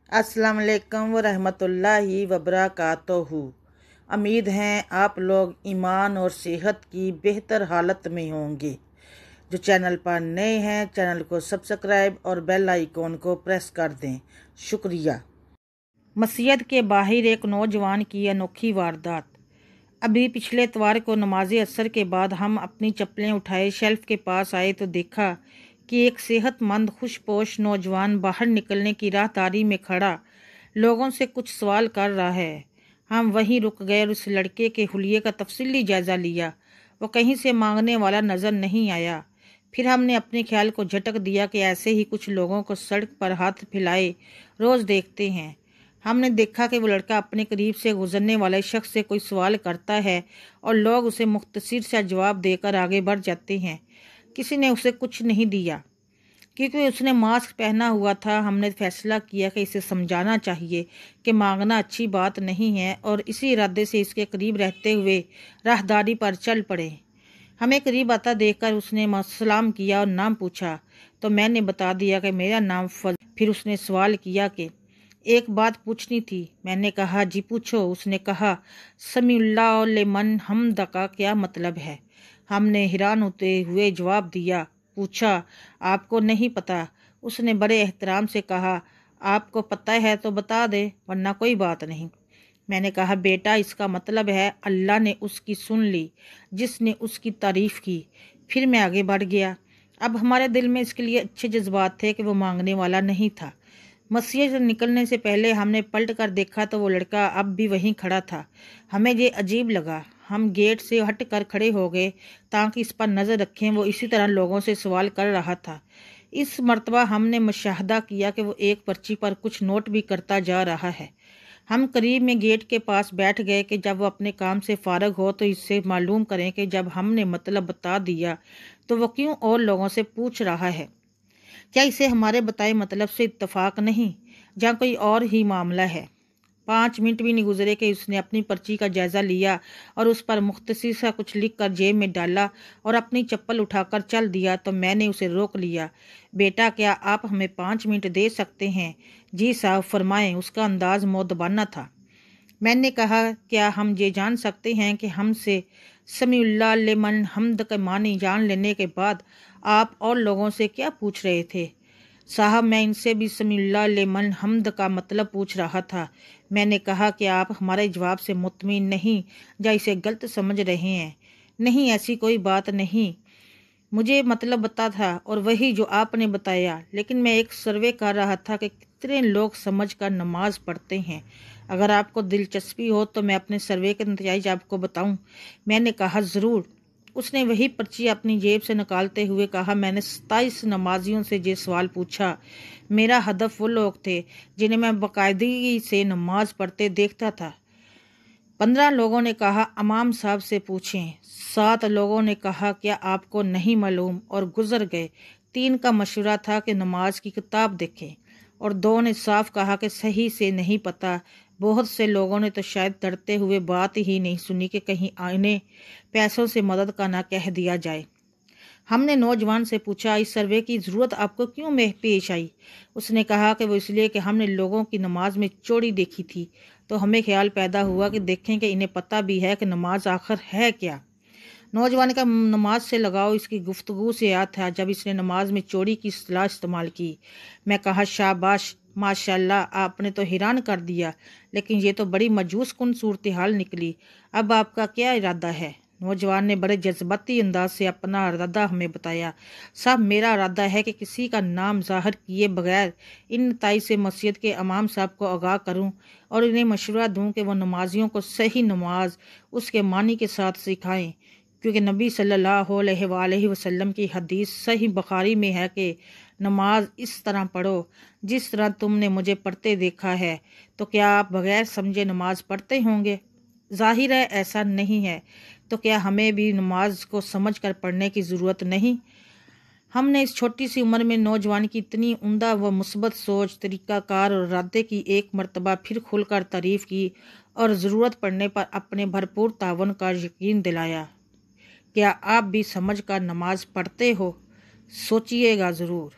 अस्सलाम वालेकुम वरहमतुल्लाहि वबरकातुहू। उम्मीद है आप लोग ईमान और सेहत की बेहतर हालत में होंगे। जो चैनल पर नए हैं चैनल को सब्सक्राइब और बेल आइकॉन को प्रेस कर दें, शुक्रिया। मस्जिद के बाहर एक नौजवान की अनोखी वारदात। अभी पिछले इतवार को नमाज असर के बाद हम अपनी चप्पलें उठाए शेल्फ के पास आए तो देखा कि एक सेहतमंद खुशपोश नौजवान बाहर निकलने की राहदारी में खड़ा लोगों से कुछ सवाल कर रहा है। हम वहीं रुक गए और उस लड़के के हुलिये का तफसीली जायज़ा लिया। वो कहीं से मांगने वाला नज़र नहीं आया। फिर हमने अपने ख्याल को झटक दिया कि ऐसे ही कुछ लोगों को सड़क पर हाथ फैलाए रोज़ देखते हैं। हमने देखा कि वो लड़का अपने करीब से गुजरने वाले शख्स से कोई सवाल करता है और लोग उसे मुख्तसर सा जवाब देकर आगे बढ़ जाते हैं। किसी ने उसे कुछ नहीं दिया क्योंकि उसने मास्क पहना हुआ था। हमने फैसला किया कि इसे समझाना चाहिए कि मांगना अच्छी बात नहीं है और इसी इरादे से इसके करीब रहते हुए राहदारी पर चल पड़े। हमें करीब आता देखकर उसने सलाम किया और नाम पूछा तो मैंने बता दिया कि मेरा नाम फजल। फिर उसने सवाल किया कि एक बात पूछनी थी। मैंने कहा जी पूछो। उसने कहा समीउल्लाह लिमन हम्द का क्या मतलब है। हमने हैरान होते हुए जवाब दिया। पूछा आपको नहीं पता। उसने बड़े एहतराम से कहा आपको पता है तो बता दे वरना कोई बात नहीं। मैंने कहा बेटा इसका मतलब है अल्लाह ने उसकी सुन ली जिसने उसकी तारीफ की। फिर मैं आगे बढ़ गया। अब हमारे दिल में इसके लिए अच्छे जज्बात थे कि वो मांगने वाला नहीं था। मस्जिद से निकलने से पहले हमने पलट कर देखा तो वो लड़का अब भी वहीं खड़ा था। हमें ये अजीब लगा। हम गेट से हट कर खड़े हो गए ताकि इस पर नज़र रखें। वो इसी तरह लोगों से सवाल कर रहा था। इस मर्तबा हमने मुशाहदा किया कि वो एक पर्ची पर कुछ नोट भी करता जा रहा है। हम करीब में गेट के पास बैठ गए कि जब वो अपने काम से फारग हो तो इससे मालूम करें कि जब हमने मतलब बता दिया तो वो क्यों और लोगों से पूछ रहा है। क्या इसे हमारे बताए मतलब से इत्तफाक नहीं या कोई और ही मामला है। 5 मिनट भी नहीं गुजरे कि उसने अपनी पर्ची का जायज़ा लिया और उस पर मुख्तसर सा कुछ लिख कर जेब में डाला और अपनी चप्पल उठाकर चल दिया तो मैंने उसे रोक लिया। बेटा क्या आप हमें 5 मिनट दे सकते हैं। जी साहब फरमाएं। उसका अंदाज मोदबाना था। मैंने कहा क्या हम ये जान सकते हैं कि हमसे समीउल्लाह लिमन हम्द के मानी जान लेने के बाद आप और लोगों से क्या पूछ रहे थे। साहब मैं इनसे भी समीउल्लाह लिमन हम्द का मतलब पूछ रहा था। मैंने कहा कि आप हमारे जवाब से मुतमिन नहीं या इसे गलत समझ रहे हैं। नहीं ऐसी कोई बात नहीं। मुझे मतलब बता था और वही जो आपने बताया। लेकिन मैं एक सर्वे कर रहा था कि कितने लोग समझ कर नमाज पढ़ते हैं। अगर आपको दिलचस्पी हो तो मैं अपने सर्वे के नतीजे आपको बताऊं। मैंने कहा ज़रूर। उसने वही पर्ची अपनी जेब से निकालते हुए कहा मैंने 27 नमाजियों से ये सवाल पूछा। मेरा हदफ वो लोग थे जिन्हें मैं बाकायदगी से नमाज पढ़ते देखता था। 15 लोगों ने कहा इमाम साहब से पूछें। 7 लोगों ने कहा क्या आपको नहीं मालूम और गुजर गए। 3 का मशवरा था कि नमाज की किताब देखें और 2 ने साफ कहा कि सही से नहीं पता। बहुत से लोगों ने तो शायद डरते हुए बात ही नहीं सुनी कि कहीं इन्हें पैसों से मदद का ना कह दिया जाए। हमने नौजवान से पूछा इस सर्वे की ज़रूरत आपको क्यों में पेश आई। उसने कहा कि वो इसलिए कि हमने लोगों की नमाज में चोरी देखी थी तो हमें ख्याल पैदा हुआ कि देखें कि इन्हें पता भी है कि नमाज आखिर है क्या। नौजवान का नमाज से लगाव इसकी गुफ्तगू से याद था जब इसने नमाज में चोरी की इस्तेलाह इस्तेमाल की। मैं कहा शाबाश माशाल्लाह आपने तो हैरान कर दिया लेकिन ये तो बड़ी मजूस कुन सूरत हाल निकली। अब आपका क्या इरादा है। नौजवान ने बड़े जज्बाती अंदाज से अपना इरादा हमें बताया। साहब मेरा इरादा है कि किसी का नाम जाहिर किए बगैर इन नताइज से मस्जिद के इमाम साहब को आगाह करूं और इन्हें मशवरा दूं कि वो नमाजियों को सही नमाज उसके मानी के साथ सिखाएं क्योंकि नबी सल्लल्लाहु अलैहि वसल्लम की हदीस सही बुखारी में है कि नमाज इस तरह पढ़ो जिस तरह तुमने मुझे पढ़ते देखा है। तो क्या आप बगैर समझे नमाज पढ़ते होंगे। जाहिर है ऐसा नहीं है। तो क्या हमें भी नमाज को समझ कर पढ़ने की ज़रूरत नहीं। हमने इस छोटी सी उम्र में नौजवान की इतनी उम्दा व मुस्बत सोच तरीक़ाकार और इरादे की एक मरतबा फिर खुलकर तारीफ़ की और ज़रूरत पड़ने पर अपने भरपूर तावन का यकीन दिलाया। क्या आप भी समझ कर नमाज पढ़ते हो। सोचिएगा ज़रूर।